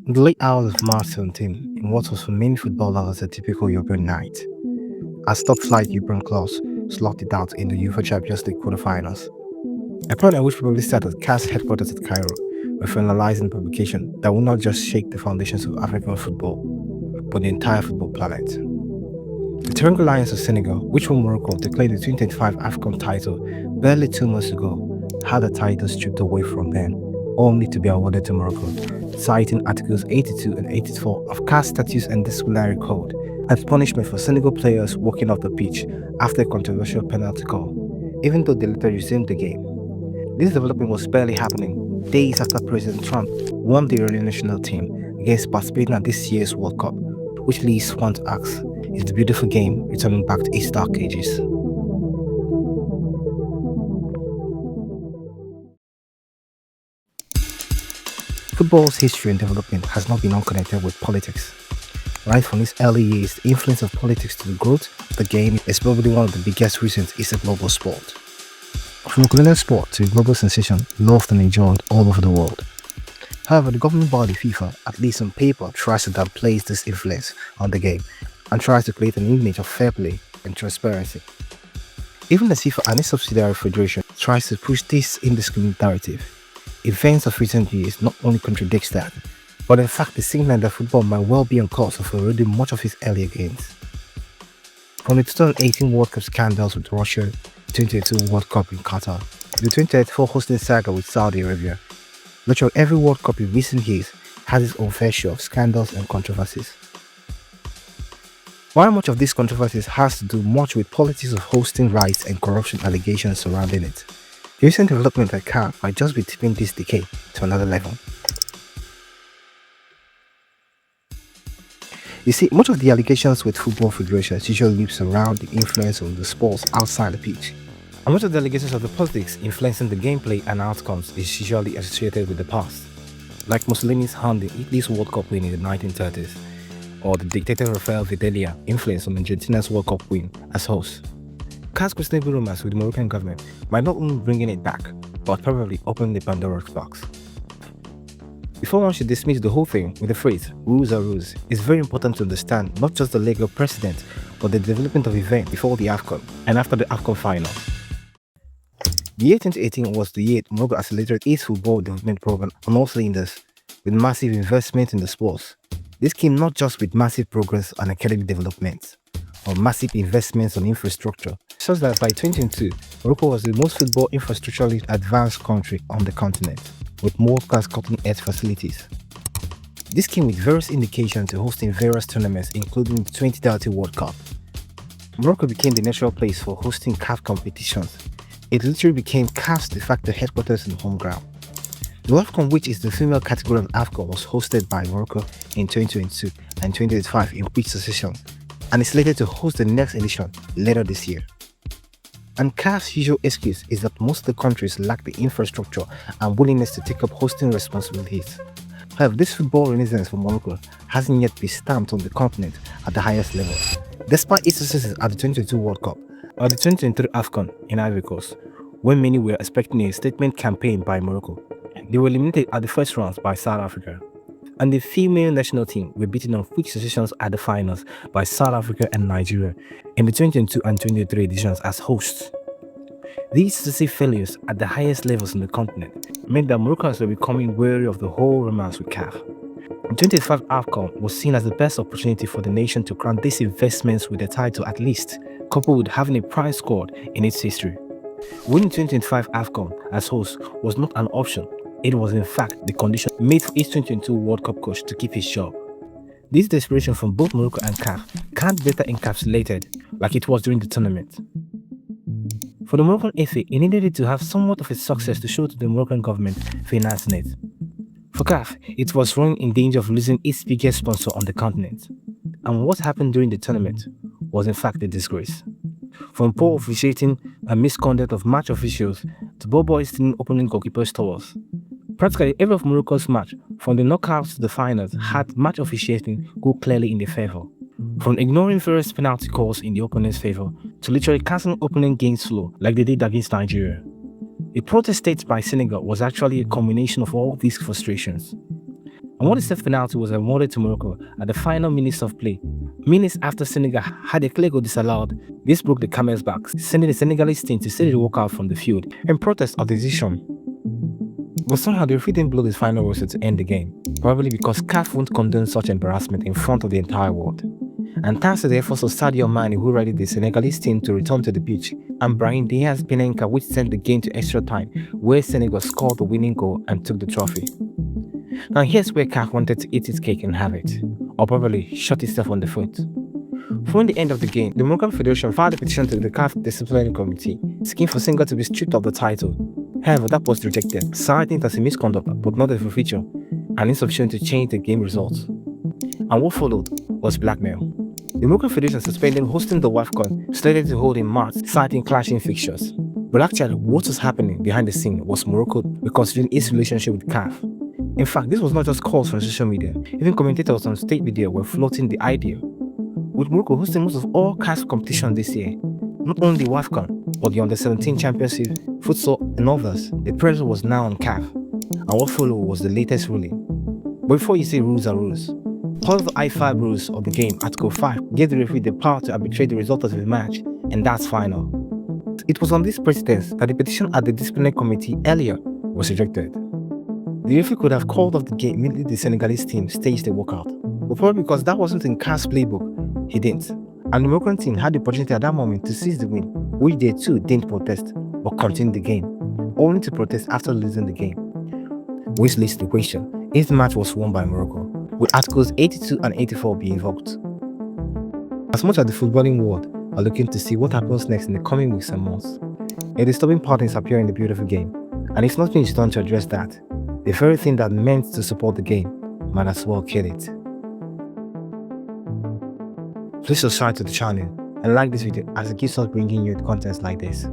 In the late hours of March 17, in what was for many football lovers a typical European night, as top-flight European clubs slotted it out in the UEFA Champions League quarterfinals, a point at which probably started CAF's headquarters at Cairo were finalizing publication that would not just shake the foundations of African football, but the entire football planet. The Teranga Lions of Senegal, which won Morocco to claim the 2025 AFCON title barely 2 months ago, had the title stripped away from them, only to be awarded to Morocco, citing Articles 82 and 84 of CAF Statutes and Disciplinary Code as punishment for Senegal players walking off the pitch after a controversial penalty call, even though they later resumed the game. This development was barely happening days after President Trump won the Iranian national team against participating at this year's World Cup, which leads one to ask, is the beautiful game returning back to its dark ages? Football's history and development has not been unconnected with politics. Right from its early years, the influence of politics to the growth of the game is probably one of the biggest reasons it's a global sport. From a colonial sport to a global sensation loved and enjoyed all over the world. However, the governing body FIFA, at least on paper, tries to downplay this influence on the game and tries to create an image of fair play and transparency. Even as FIFA and its subsidiary federation tries to push this indiscriminate narrative, events of recent years not only contradicts that, but in fact they signal that football might well be on course of eroding much of its earlier gains. From the 2018 World Cup scandals with Russia, 2022 World Cup in Qatar, the 2034 hosting saga with Saudi Arabia, literally every World Cup in recent years has its own fair share of scandals and controversies. While much of these controversies has to do much with politics of hosting rights and corruption allegations surrounding it, the recent development at CAF might just be tipping this decay to another level. You see, much of the allegations with football federations usually loops around the influence of the sports outside the pitch. And much of the allegations of the politics influencing the gameplay and outcomes is usually associated with the past, like Mussolini's hand in Italy's World Cup win in the 1930s, or the dictator Rafael Videla influence on Argentina's World Cup win as host. CAF's questionable rumors with the Moroccan government might not only bringing it back, but probably opening the Pandora's box. Before one should dismiss the whole thing with the phrase, rules are rules, it's very important to understand not just the legal precedent, but the development of events before the AFCON and after the AFCON final. The year 2018 was the year Morocco accelerated its football development program on all cylinders, with massive investment in the sports. This came not just with massive progress on academic development, or massive investments on infrastructure, such that by 2022, Morocco was the most football infrastructurally advanced country on the continent, with world-class cutting-edge facilities. This came with various indications to hosting various tournaments, including the 2030 World Cup. Morocco became the natural place for hosting CAF competitions. It literally became CAF's de facto headquarters and home ground. The AFCON, which is the female category of AFCON, was hosted by Morocco in 2022 and 2025 in quick succession, and is slated to host the next edition later this year. And CAF's usual excuse is that most of the countries lack the infrastructure and willingness to take up hosting responsibilities. However, this football renaissance for Morocco hasn't yet been stamped on the continent at the highest level. Despite its successes at the 2022 World Cup or the 2023 AFCON in Ivory Coast, when many were expecting a statement campaign by Morocco, they were eliminated at the first rounds by South Africa. And the female national team were beaten on quick successions at the finals by South Africa and Nigeria in the 2022 and 2023 editions as hosts. These successive failures at the highest levels on the continent meant that Moroccans were becoming wary of the whole romance with CAF. The 2025 AFCON was seen as the best opportunity for the nation to crown these investments with a title at least, coupled with having a prize squad in its history. Winning 2025 AFCON as host was not an option. It was in fact the condition made for its 2022 World Cup coach to keep his job. This desperation from both Morocco and CAF can't be better encapsulated like it was during the tournament. For the Moroccan FA, it needed it to have somewhat of a success to show to the Moroccan government financing it. For CAF, it was running in danger of losing its biggest sponsor on the continent. And what happened during the tournament was in fact a disgrace. From poor officiating and misconduct of match officials to boys stealing opening goalkeepers' towels. Practically every of Morocco's match, from the knockouts to the finals, had match officiating go clearly in their favour. From ignoring various penalty calls in the opponent's favour to literally cancelling opponent games flow like they did against Nigeria. The protest state by Senegal was actually a combination of all these frustrations. And what the set penalty was awarded to Morocco at the final minutes of play. Minutes after Senegal had a clear goal disallowed, this broke the camel's back, sending the Senegalese team to steadily walk out from the field in protest of the decision. But somehow the referee didn't blow his final whistle to end the game, probably because CAF won't condone such embarrassment in front of the entire world. And thanks to the efforts of Sadio Mane, who rallied the Senegalese team to return to the pitch, and Brahim Diaz Penenka, which sent the game to extra time, where Senegal scored the winning goal and took the trophy. Now here's where CAF wanted to eat its cake and have it, or probably shot itself on the foot. Following the end of the game, the Moroccan Federation filed a petition to the CAF Disciplinary Committee, seeking for Senegal to be stripped of the title. However, that was rejected, citing it as a misconduct but not a forfeiture, and insufficient to change the game results. And what followed was blackmail. The Moroccan Federation suspended hosting the WAFCON, slated to hold in March, citing clashing fixtures. But actually, what was happening behind the scene was Morocco reconsidering its relationship with CAF. In fact, this was not just calls from social media. Even commentators on state media were floating the idea. With Morocco hosting most of all CAF competitions this year, not only the WAFCON, but the Under-17 Championship, futsal, and others, the pressure was now on CAF. And what followed was the latest ruling. But before you say rules are rules, part of the I-5 rules of the game, Article 5, gave the referee the power to arbitrate the result of the match, and that's final. It was on this precedence that the petition at the disciplinary committee earlier was rejected. The referee could have called off the game immediately the Senegalese team staged a walkout, but probably because that wasn't in CAF's playbook, he didn't. And the Moroccan team had the opportunity at that moment to seize the win, which they too didn't protest, but continued the game, only to protest after losing the game. Which leads to the question, if the match was won by Morocco, would Articles 82 and 84 be invoked? As much as the footballing world are looking to see what happens next in the coming weeks and months, a disturbing pattern is appearing in the beautiful game, and if nothing is done to address that, the very thing that meant to support the game might as well kill it. Please subscribe to the channel and like this video as it keeps us bringing you content like this.